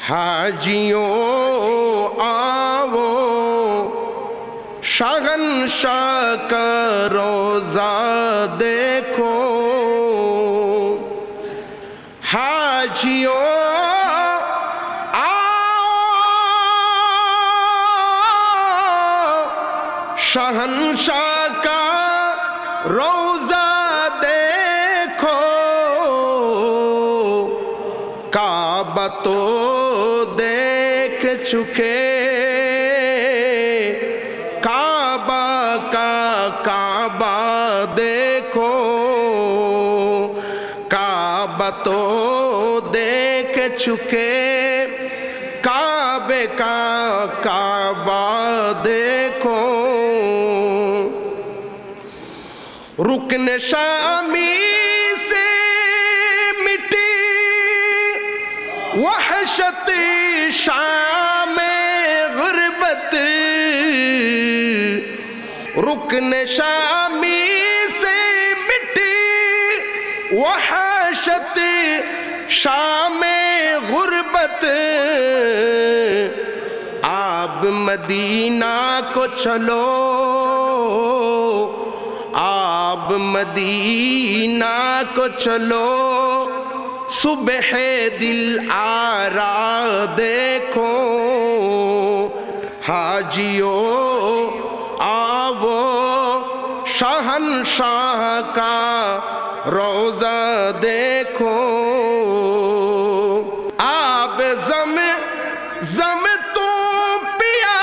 حاجیوں آؤ شہنشاہ کا روضہ دیکھو، حاجیوں شہنشاہ کا روضہ دیکھو، کعبہ تو دیکھ چکے، کعبہ کا کعبہ دیکھو، کعبہ تو دیکھ چکے، کعبے کا کعبہ دیکھو۔ رکن شامی سے مٹی وحشت شام غربت، رکن شامی سے مٹی وحشت شام غربت، آپ مدینہ کو چلو، آپ مدینہ کو چلو، صبح دل آرا دیکھو، حاجیوں آؤ شہنشاہ کا روضہ دیکھو۔ آب زم تو پیا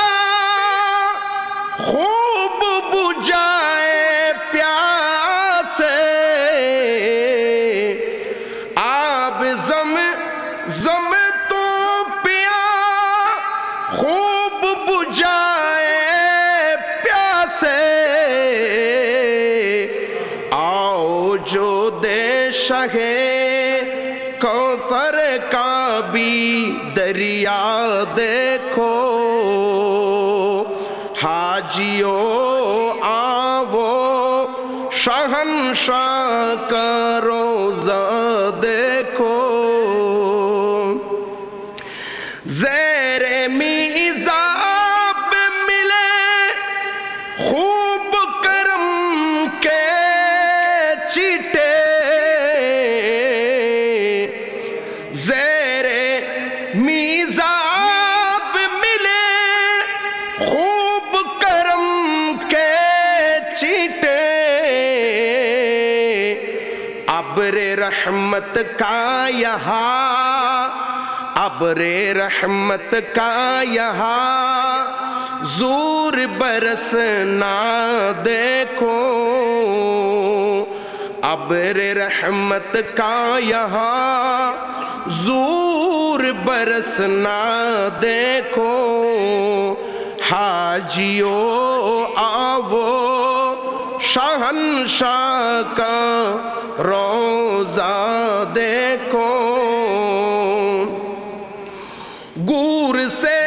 خوب بجھائے پیاسے، آب زم تو پیا خوب بجھائے پیاسے، آؤ جو دے شہ کوثر کا بھی دریا دیکھو، حاجیوں آؤ شہنشاہ کا روضہ دیکھو۔ زیر میزاب ملے خوب کرم کے چیٹے، زیر میزاب ملے خوب کرم کے چیٹے، ابر رحمت کا یہاں، ابر رحمت کا یہاں زور برسنا دیکھو، ابر رحمت کا یہاں زور برسنا دیکھو، حاجیوں آؤ شہنشاہ کا روضہ دیکھو۔ گور سے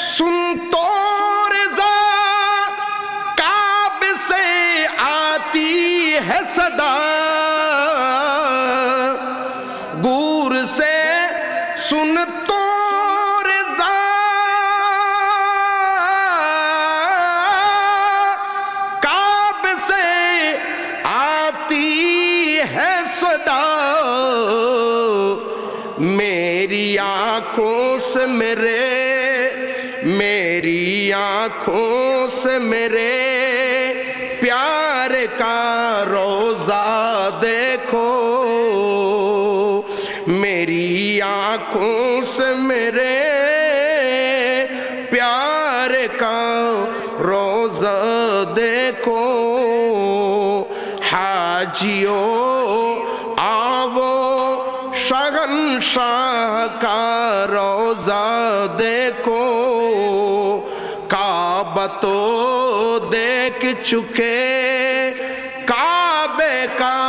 سن تو رضا، کعب سے آتی ہے صدا، گور سے سن تو رضا، کعب سے آتی ہے صدا، میری آنکھوں سے میری آنکھوں سے میرے پیار کا روضہ دیکھو، میری آنکھوں سے میرے پیار کا روضہ دیکھو، حاجیوں آؤ شہنشاہ کا روضہ دیکھو، کعبہ تو دیکھ چکے، کعبے کا